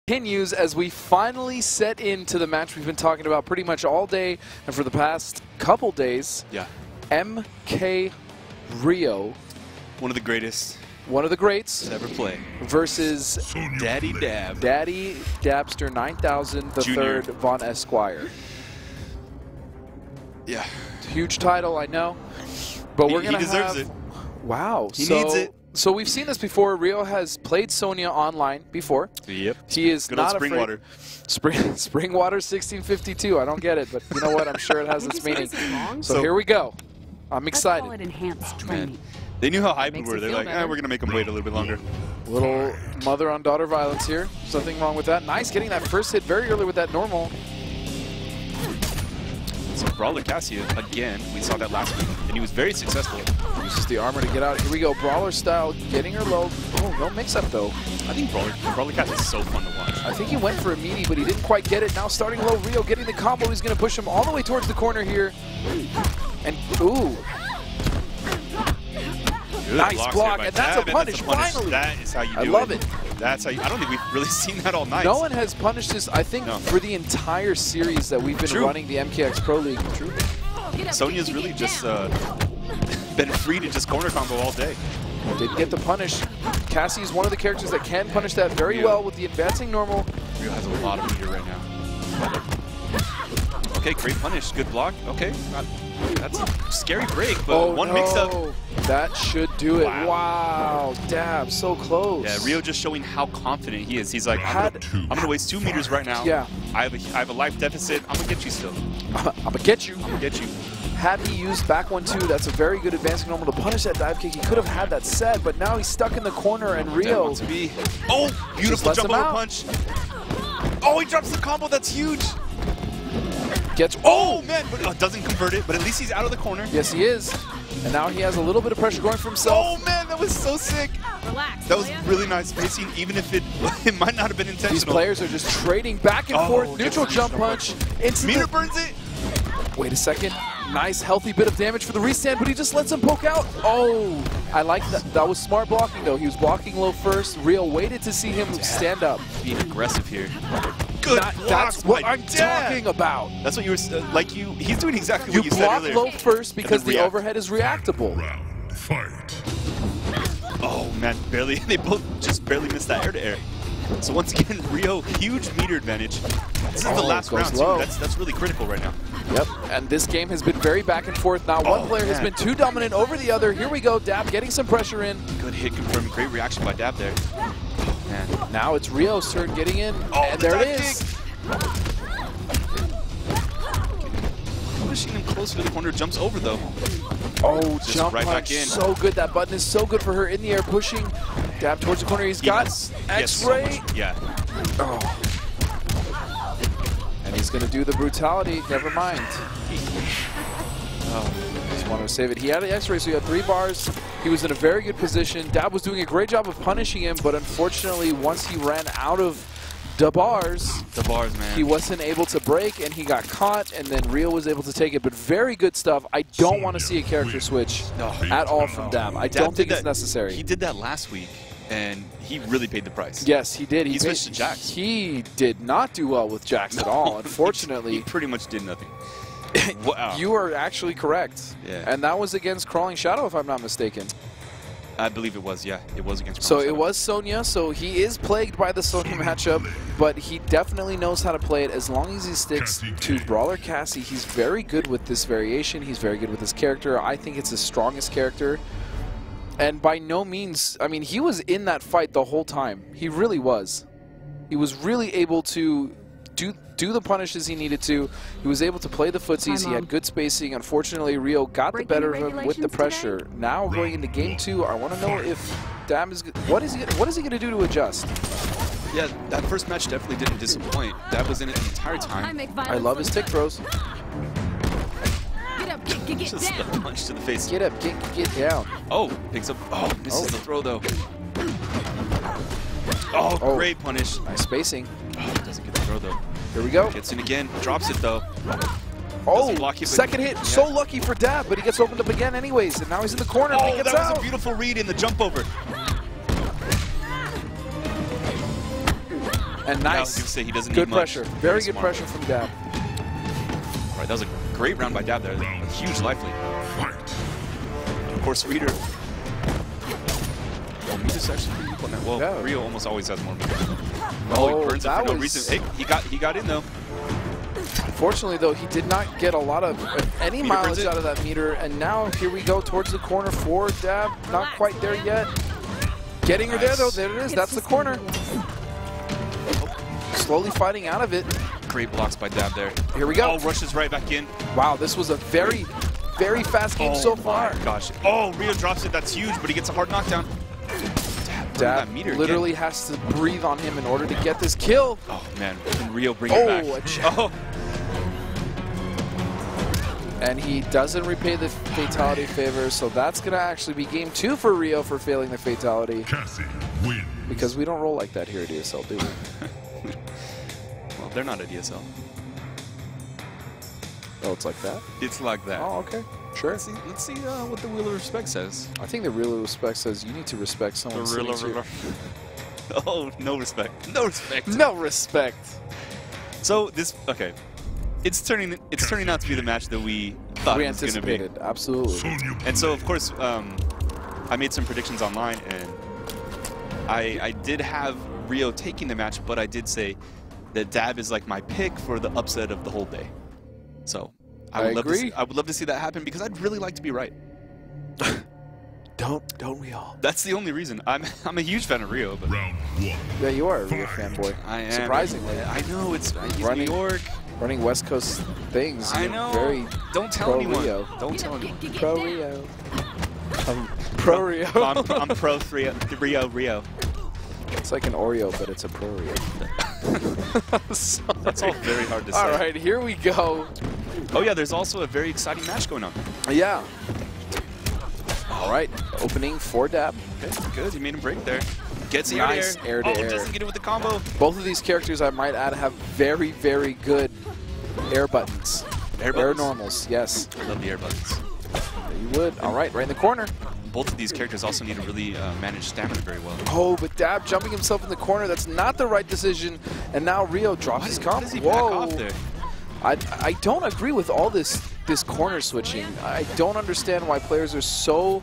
Continues as we finally set into the match we've been talking about pretty much all day and for the past couple days. Yeah. MK REO. One of the greatest. One of the greats. To ever play. Versus Daddy Dab. Daddy Dabster 9000, the Junior. third Von Esquire. Yeah. Huge title, I know. But we're going to have... He deserves it. Wow. He needs it. So we've seen this before. REO has played Sonya online before. Yep. He is Good not old afraid. Springwater. Springwater 1652. I don't get it, but you know what? I'm sure it has its meaning. So here we go. I'm excited. Let's call it enhanced training. They knew how hyped we Makes were. it They're feel like, better. we're going to make them wait a little bit longer. Little mother on daughter violence here. Something wrong with that. Nice getting that first hit very early with that normal. So Brawler Cassia, again, we saw that last week, and he was very successful. Uses the armor to get out. Here we go. Brawler style, getting her low. Oh, no mix-up, though. I think Brawler Cassia is so fun to watch. I think he went for a meaty, but he didn't quite get it. Now starting low, REO getting the combo. He's going to push him all the way towards the corner here. And, ooh. Good Nice block, and that's a punish, finally. That is how you do it. I love it. That's how you, I don't think we've really seen that all night. No one has punished this, I think, for the entire series that we've been running the MKX Pro League. True. Sonya's really just been free to just corner combo all day. Didn't get the punish. Cassie is one of the characters that can punish that very well with the advancing normal. REO has a lot of meter right now. Okay, great punish. Good block. Okay. That's a scary break, but one mix-up. That should do it. Wow. Dab, so close. Yeah, REO just showing how confident he is. He's like, I'm gonna waste 2 meters right now. Yeah. I have a life deficit. I'm gonna get you still. I'm gonna get you. I'm gonna get you. Had he used back 1-2, that's a very good advancing normal to punish that dive kick. He could have had that set, but now he's stuck in the corner, and REO. Oh, beautiful jump over punch. Oh, he drops the combo. That's huge. Oh man, but doesn't convert it. But at least he's out of the corner. Yes, he is. And now he has a little bit of pressure going for himself. Oh man, that was so sick. Relax. That was really nice spacing, even if it might not have been intentional. These players are just trading back and forth. Neutral jump punch. Meter burns it. Wait a second. Nice, healthy bit of damage for the restand, but he just lets him poke out. Oh, I like that. That was smart blocking, though. He was blocking low first. REO waited to see him stand up. Being aggressive here. Good block, that's what I'm talking about. That's what you were he's doing exactly what you said earlier. You block low first because the overhead is reactable. Round, fight. Oh man, barely. They both just barely missed that air to air. So once again, REO, huge meter advantage. This is the last round too. That's really critical right now. Yep, and this game has been very back and forth. Now one player has been too dominant over the other. Here we go, Dab getting some pressure in. Good hit confirmed. Great reaction by Dab there. Man. Now it's REO's turn getting in, and there it is. Pushing him closer to the corner, jumps over though. Oh, just jump right punch, back in. So good. That button is so good for her in the air, pushing. Dab towards the corner. He's got X-ray. Yeah. Oh. And he's going to do the brutality. Never mind. Oh, just wanted to save it. He had an X-ray, so he had 3 bars. He was in a very good position. Dab was doing a great job of punishing him, but unfortunately, once he ran out of the bars, man, he wasn't able to break, and he got caught, and then REO was able to take it. But very good stuff. I don't want to see a character switch at all from Dab. I don't think it's necessary. He did that last week, and he really paid the price. Yes, he did. He switched to Jax. He did not do well with Jax at all, unfortunately. He pretty much did nothing. Wow. You are actually correct. Yeah. And that was against Crawling Shadow, if I'm not mistaken. I believe it was, yeah. It was against Crawling Shadow. It was Sonya, so he is plagued by the Sonya matchup, but he definitely knows how to play it. As long as he sticks to Brawler Cassie, he's very good with this variation. He's very good with this character. I think it's his strongest character. And by no means, I mean, he was in that fight the whole time. He really was. He was really able to do the punishes he needed to. He was able to play the footsies. He had good spacing. Unfortunately, REO got the better of him with the pressure. Now going into game 2, I want to know if Dab is what is he going to do to adjust? Yeah, that first match definitely didn't disappoint. Dab was in it the entire time. I love his tick throws. Get up, get Just down. a punch to the face. Get up, get down. Oh, picks up. Oh, misses the throw though. Oh, great punish. Nice spacing. Oh, doesn't get the throw though. Here we go. Gets in again. Drops it though. Oh, second hit. So lucky for Dab, but he gets opened up again anyways. And now he's in the corner and he gets out. That was a beautiful read in the jump over. And nice. I was gonna say he doesn't good need much. pressure. Very good smart. pressure from Dab. All right, that was a great round by Dab there. A huge life lead. Of course, Reader. Oh, Reader's actually pretty weak on that. Well, Yeah. REO almost always has more. Oh, he burns it for no reason. Hey, he got in though. Unfortunately, though, he did not get a lot of any Meter mileage out of that meter. And now here we go towards the corner for Dab. Not quite there yet. Getting her there, though. There it is. That's the corner. Slowly fighting out of it. Great blocks by Dab there. Here we go. Oh, rushes right back in. Wow, this was a very, very fast game so far. Oh my gosh. Oh, REO drops it. That's huge, but he gets a hard knockdown. Dab literally has to breathe on him in order to get this kill. Oh man, can REO bring it back? Oh. And he doesn't repay the fatality favor, so that's going to actually be game 2 for REO for failing the fatality. Because we don't roll like that here at ESL, do we? Well, they're not at ESL. Oh, it's like that? It's like that. Oh, okay. Sure. Let's see what the Wheel of Respect says. I think the Wheel of Respect says you need to respect someone. Oh, no respect. No respect. No respect. So this, okay. It's turning out to be the match that we thought it was going to be. Absolutely. And so, of course, I made some predictions online, and I did have REO taking the match, but I did say that Dab is like my pick for the upset of the whole day. So I would love to see that happen because I'd really like to be right. Don't we all? That's the only reason. I'm a huge fan of REO. But yeah, you are a REO fanboy. I am. Surprisingly. I know he's New York. Running West Coast things. I know. Very Don't tell anyone. REO. Don't tell anyone. Pro REO. Pro REO. I'm pro REO. It's like an Oreo, but it's a Pro REO. That's all very hard to say. All right, here we go. Oh yeah, there's also a very exciting match going on. Yeah. All right, opening for Dab. Okay, good. He made him break there. Gets the nice air to air. Doesn't get it with the combo. Both of these characters, I might add, have very, very good air buttons. Air normals, yes. I love the air buttons. You would. All right, right in the corner. Both of these characters also need to really manage stamina very well. Oh, but Dab jumping himself in the corner, that's not the right decision. And now REO drops his combo. Why does he back off there? I don't agree with all this corner switching. I don't understand why players are so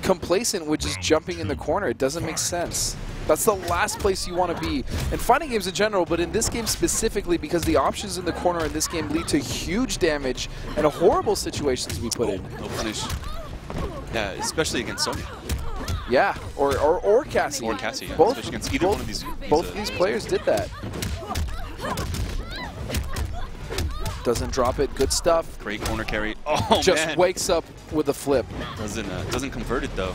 complacent with just jumping in the corner. It doesn't make sense. That's the last place you want to be. In fighting games in general, but in this game specifically, because the options in the corner in this game lead to huge damage and horrible situations we put in. No punish. Yeah, especially against Sonya. Yeah, or Cassie. Or Cassie, yeah. Both, especially against either one of these. Both of these players did that. Doesn't drop it. Good stuff. Great corner carry. Oh, just man. Wakes up with a flip. Doesn't convert it though.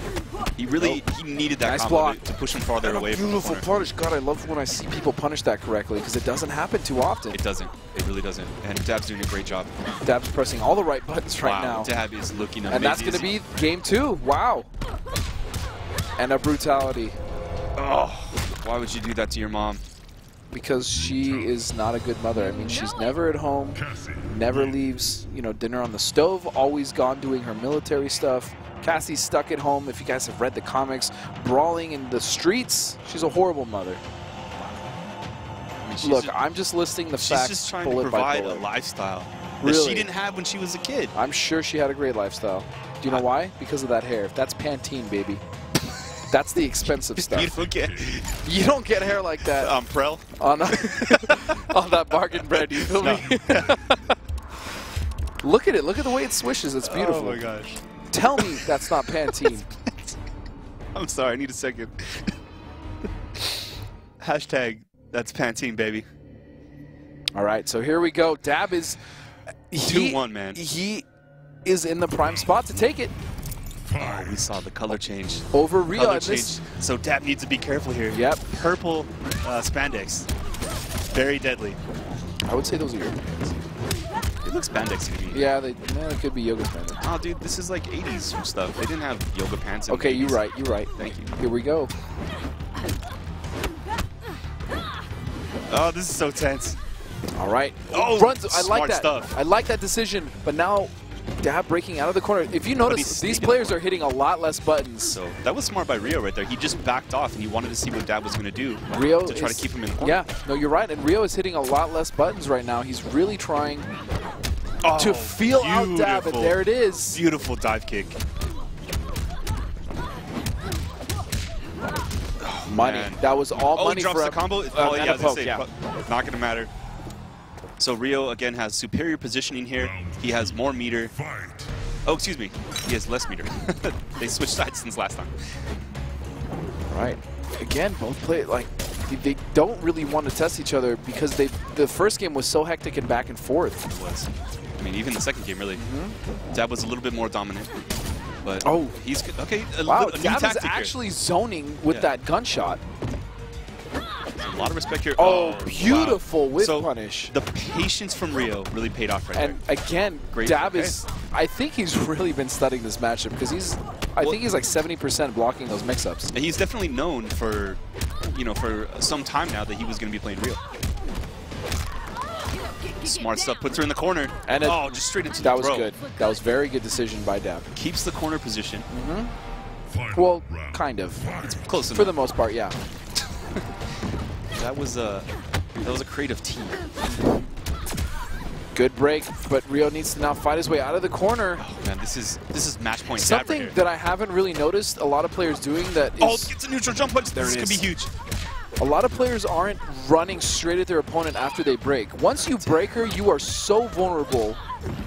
He really he needed that nice combo block to push him farther away from the beautiful corner. punish. God, I love when I see people punish that correctly because it doesn't happen too often. It doesn't. It really doesn't. And Dab's doing a great job. Dab's pressing all the right buttons right now. Dab is looking amazing. And that's going to be game 2. Wow. And a brutality. Oh, why would you do that to your mom? Because she is not a good mother. I mean, she's never at home, never leaves, dinner on the stove, always gone doing her military stuff. Cassie's stuck at home, if you guys have read the comics, brawling in the streets. She's a horrible mother. I mean, Look, I'm just listing the facts. She's just trying to provide a lifestyle that she didn't have when she was a kid. I'm sure she had a great lifestyle. Do you know why? Because of that hair. That's Pantene, baby. That's the expensive stuff. You don't get hair like that. Prel? On that bargain bread, you feel me? Look at it. Look at the way it swishes. It's beautiful. Oh my gosh. Tell me that's not Pantene. I'm sorry. I need a second. Hashtag that's Pantene, baby. All right. So here we go. Dab is 2-1, man. He is in the prime spot to take it. Oh, we saw the color change. Over REO. So Dab needs to be careful here. Yep. Purple spandex. Very deadly. I would say those are yoga pants. It looks spandexy to me. Yeah, they could be yoga pants. Oh, dude, this is like 80s stuff. They didn't have yoga pants in Okay, the 80s. you're right. You're right. Thank you. Here we go. Oh, this is so tense. All right. Oh, runs. I like smart that. stuff. I like that decision. But now Dab breaking out of the corner. If you notice, these players are hitting a lot less buttons. So that was smart by Rio right there. He just backed off and he wanted to see what Dab was going to do Rio to try to keep him in the corner. Yeah, no, you're right. And Rio is hitting a lot less buttons right now. He's really trying to feel out Dab, and there it is. Beautiful dive kick. Money. Man. That was all money he drops for the combo? and a poke, yeah. Not going to matter. So Rio, again, has superior positioning here. He has more meter. Oh, excuse me. He has less meter. They switched sides since last time. Right. Again, both play like they don't really want to test each other because the first game was so hectic and back and forth. It was. I mean, even the second game, really. Dab was a little bit more dominant. But he's okay. Wow, Dab is actually zoning with that gunshot. A lot of respect here. Oh, beautiful whip so punish. The patience from Rio really paid off right there. And again, Dab is, I think he's really been studying this matchup because I think he's like 70% blocking those mix-ups. And he's definitely known for, for some time now that he was going to be playing Rio. Smart stuff, puts her in the corner. And just straight into the throw. That was good. That was very good decision by Dab. Keeps the corner position. Well, kind of. It's close enough. For the most part, yeah. That was a creative team. Good break, but Rio needs to now fight his way out of the corner. Oh man, this is match point. Something that I haven't really noticed a lot of players doing that is gets a neutral jump punch. This could be huge. A lot of players aren't running straight at their opponent after they break. Once you break her, you are so vulnerable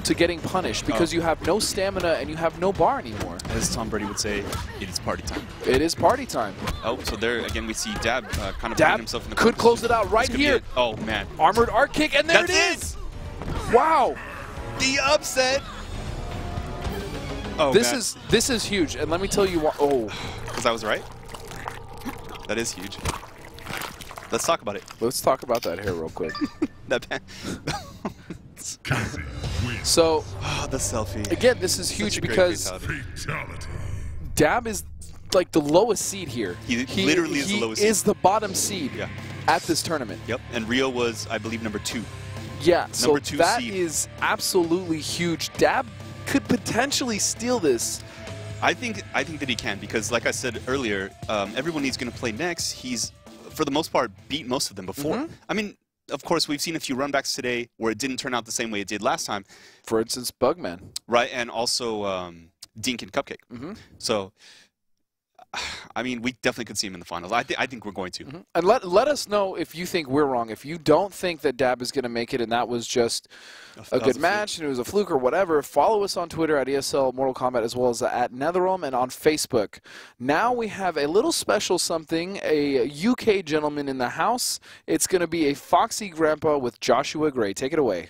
to getting punished because you have no stamina and you have no bar anymore. As Tom Brady would say, it is party time. It is party time. Oh, so there again we see Dab kind of putting himself in the could close it out right here. Oh man. Armored arc kick, and there it is. Wow. The upset. Oh, this is huge, and let me tell you what. Because I was right. That is huge. Let's talk about it. Let's talk about that here real quick. So, the selfie. Again, this is huge because Dab is like the lowest seed here. He literally is the lowest seed. He is the bottom seed at this tournament. Yep, and Rio was, I believe, number 2. Yeah, so that seed. is absolutely huge. Dab could potentially steal this. I think that he can because, like I said earlier, everyone he's going to play next, he's, for the most part, beat most of them before. I mean, of course, we've seen a few runbacks today where it didn't turn out the same way it did last time. For instance, Bugman. Right, and also Dink and Cupcake. So, I mean, we definitely could see him in the finals. I think we're going to. And let us know if you think we're wrong. If you don't think that Dab is going to make it and that was just a good match and it was a fluke or whatever, follow us on Twitter at ESL Mortal Kombat as well as at Netherrealm and on Facebook. Now we have a little special something, a UK gentleman in the house. It's going to be a Foxy Grandpa with Joshua Gray. Take it away.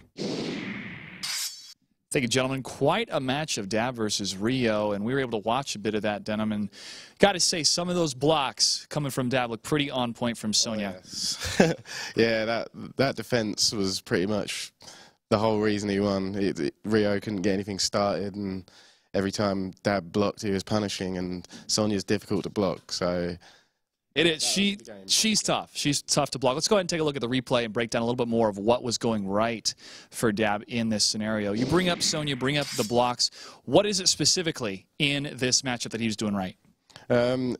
Thank you, gentlemen. Quite a match of Dab versus Rio, and we were able to watch a bit of that, Denim, and got to say, some of those blocks coming from Dab look pretty on point from Sonya. Yeah, that defense was pretty much the whole reason he won. Rio couldn't get anything started, and every time Dab blocked, he was punishing, and Sonya's difficult to block, so... It is. She's tough. She's tough to block. Let's go ahead and take a look at the replay and break down a little bit more of what was going right for Dab in this scenario. You bring up Sonya, bring up the blocks. What is it specifically in this matchup that he was doing right?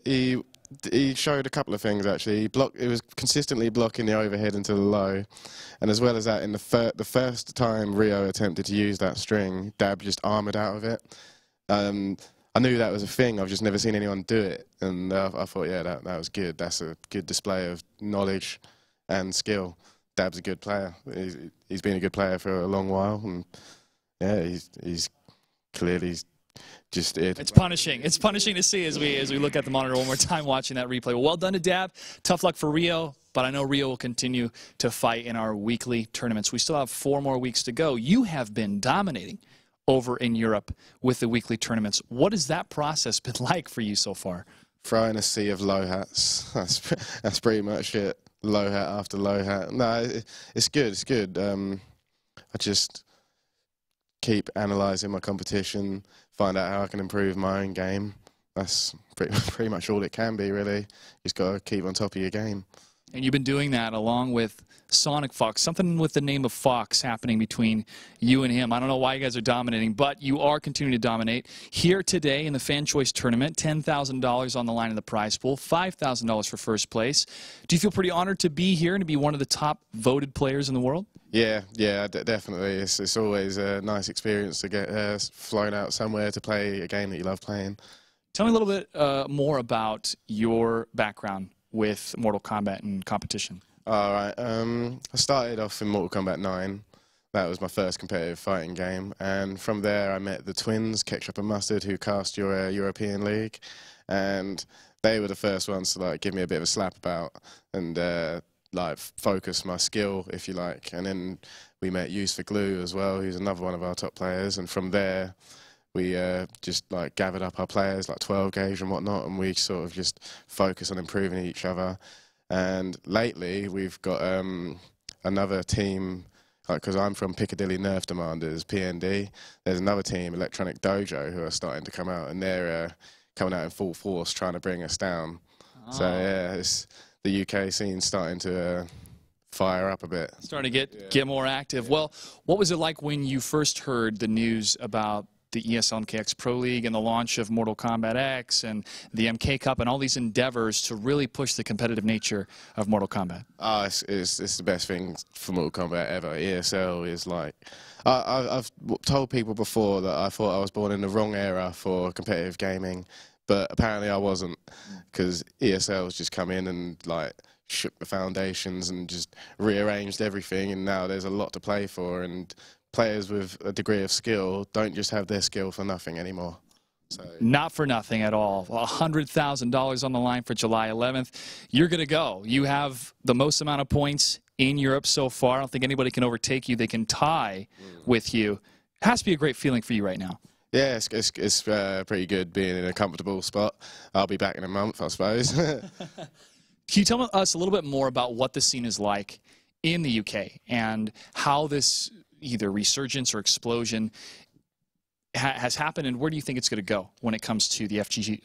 He showed a couple of things, actually. It was consistently blocking the overhead into the low. And as well as that, in the first time Rio attempted to use that string, Dab just armored out of it. I knew that was a thing. I've just never seen anyone do it, and I thought, yeah, that was good. That's a good display of knowledge and skill. Dab's a good player. He's been a good player for a long while, and yeah, he's clearly just it. It's punishing. It's punishing to see as we look at the monitor one more time, watching that replay. Well done to Dab. Tough luck for Rio. But I know Rio will continue to fight in our weekly tournaments. We still have 4 more weeks to go. You have been dominating over in Europe with the weekly tournaments. What has that process been like for you so far? Throwing a sea of low hats. That's pretty much it. Low hat after low hat. No, it's good. It's good. I just keep analysing my competition, find out how I can improve my own game. That's pretty much all it can be, really. You just got to keep on top of your game. And you've been doing that along with Sonic Fox, something with the name of Fox happening between you and him. I don't know why you guys are dominating, but you are continuing to dominate. Here today in the Fan Choice Tournament, $10,000 on the line in the prize pool, $5,000 for first place. Do you feel pretty honored to be here and to be one of the top voted players in the world? Yeah, definitely. It's always a nice experience to get flown out somewhere to play a game that you love playing. Tell me a little bit more about your background with Mortal Kombat and competition. All right. I started off in Mortal Kombat 9. That was my first competitive fighting game. And from there, I met the twins, Ketchup and Mustard, who cast your European League. And they were the first ones to like give me a bit of a slap about and like focus my skill, if you like. And then we met Use for Glue as well, who's another one of our top players. And from there, we just like gathered up our players, like 12 gauge and whatnot, and we sort of just focus on improving each other. And lately, we've got another team, because I'm from Piccadilly Nerf Demanders, PND. There's another team, Electronic Dojo, who are starting to come out, and they're coming out in full force, trying to bring us down. Oh. So yeah, it's the UK scene starting to fire up a bit. Starting to get more active. Well, what was it like when you first heard the news about the ESL MKX Pro League and the launch of Mortal Kombat X and the MK Cup and all these endeavors to really push the competitive nature of Mortal Kombat? It's the best thing for Mortal Kombat ever. ESL is like... I've told people before that I thought I was born in the wrong era for competitive gaming, but apparently I wasn't, because ESL's just come in and like shook the foundations and just rearranged everything, and now there's a lot to play for, and players with a degree of skill don't just have their skill for nothing anymore. So. Not for nothing at all. $100,000 on the line for July 11th. You're going to go. You have the most amount of points in Europe so far. I don't think anybody can overtake you. They can tie with you. It has to be a great feeling for you right now. Yeah, it's pretty good being in a comfortable spot. I'll be back in a month, I suppose. Can you tell us a little bit more about what the scene is like in the UK and how this either resurgence or explosion has happened, and where do you think it's going to go when it comes to the FGC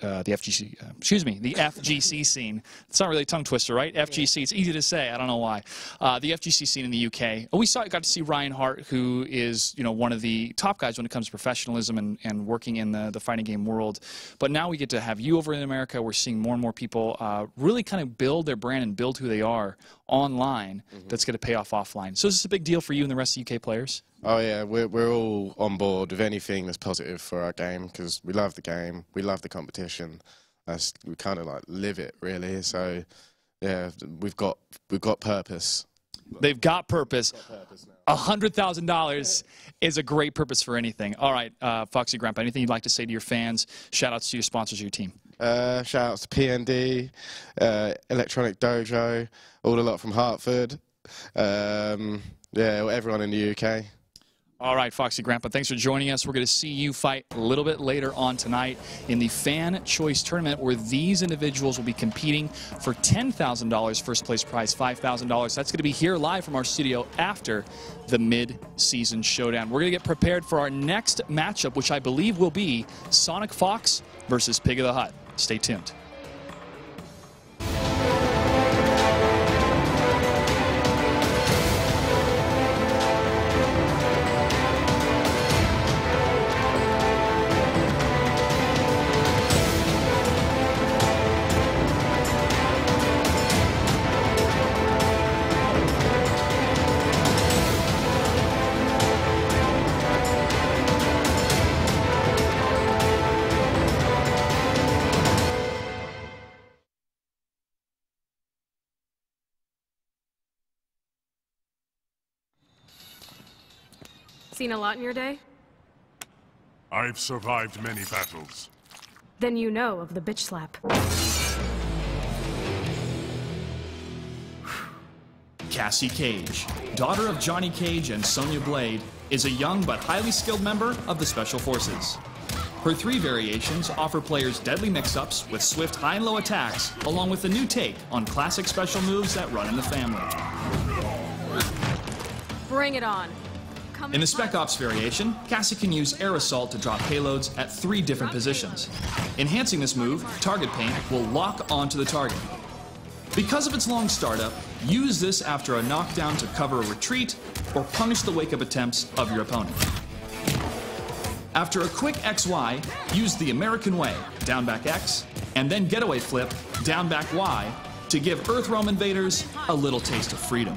scene? It's not really a tongue twister, right? FGC, it's easy to say. I don't know why. The FGC scene in the UK. We got to see Ryan Hart, who is one of the top guys when it comes to professionalism and working in the fighting game world. But now we get to have you over in America. We're seeing more and more people really kind of build their brand and build who they are online. That's going to pay off offline. So is this a big deal for you and the rest of UK players? Oh yeah, we're all on board with anything that's positive for our game, because we love the game, we love the competition. We kind of like live it really. So yeah, we've got purpose. They've got purpose. $100,000 is a great purpose for anything. All right, Foxy Grandpa, anything you'd like to say to your fans? Shout outs to your sponsors, your team. Shout outs to PND, Electronic Dojo, all the lot from Hartford. Yeah, everyone in the UK. All right, Foxy Grandpa, thanks for joining us. We're going to see you fight a little bit later on tonight in the Fan Choice Tournament, where these individuals will be competing for $10,000 first place prize, $5,000. That's going to be here live from our studio after the mid-season showdown. We're going to get prepared for our next matchup, which I believe will be Sonic Fox versus Pig of the Hut. Stay tuned. Seen a lot in your day? I've survived many battles. Then you know of the bitch slap. Cassie Cage, daughter of Johnny Cage and Sonya Blade, is a young but highly skilled member of the Special Forces. Her 3 variations offer players deadly mix-ups with swift high and low attacks, along with a new take on classic special moves that run in the family. Bring it on. In the Spec Ops variation, Cassie can use Air Assault to drop payloads at 3 different positions. Enhancing this move, Target Paint will lock onto the target. Because of its long startup, use this after a knockdown to cover a retreat or punish the wake-up attempts of your opponent. After a quick XY, use the American way, down back X, and then getaway flip, down back Y, to give Earthrealm invaders a little taste of freedom.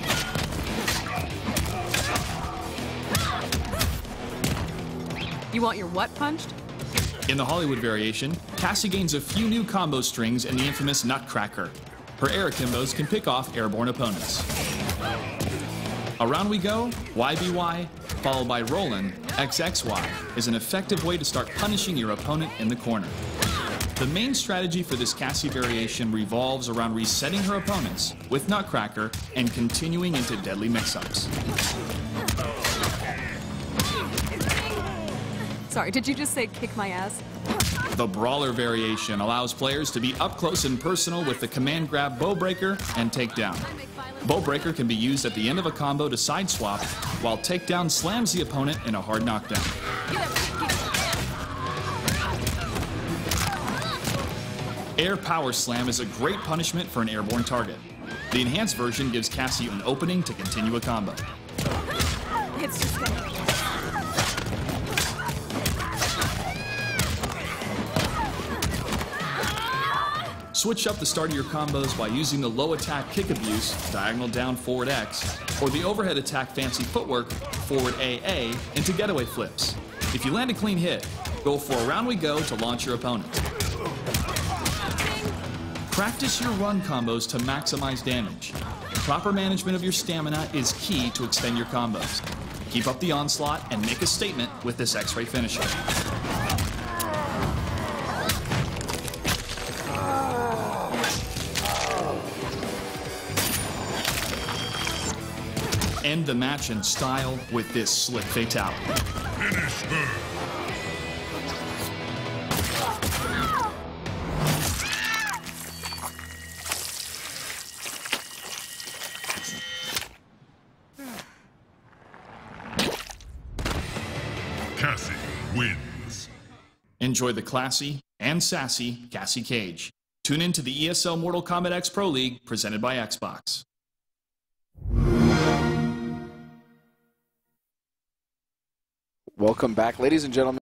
You want your what punched? In the Hollywood variation, Cassie gains a few new combo strings in the infamous Nutcracker. Her air akimbos can pick off airborne opponents. Around we go, YBY, followed by Rollin', XXY, is an effective way to start punishing your opponent in the corner. The main strategy for this Cassie variation revolves around resetting her opponents with Nutcracker and continuing into deadly mix-ups. Sorry, did you just say kick my ass? The Brawler variation allows players to be up close and personal with the command grab Bowbreaker and Takedown. Bowbreaker can be used at the end of a combo to sideswap, while Takedown slams the opponent in a hard knockdown. Air Power Slam is a great punishment for an airborne target. The enhanced version gives Cassie an opening to continue a combo. It's just gonna... Switch up the start of your combos by using the low attack kick abuse, diagonal down forward X, or the overhead attack fancy footwork, forward AA, into getaway flips. If you land a clean hit, go for a round we go to launch your opponent. Practice your run combos to maximize damage. Proper management of your stamina is key to extend your combos. Keep up the onslaught and make a statement with this X-ray finisher. End the match in style with this slick fatality. Finish her. Cassie wins. Enjoy the classy and sassy Cassie Cage. Tune in to the ESL Mortal Kombat X Pro League presented by Xbox. Welcome back, ladies and gentlemen.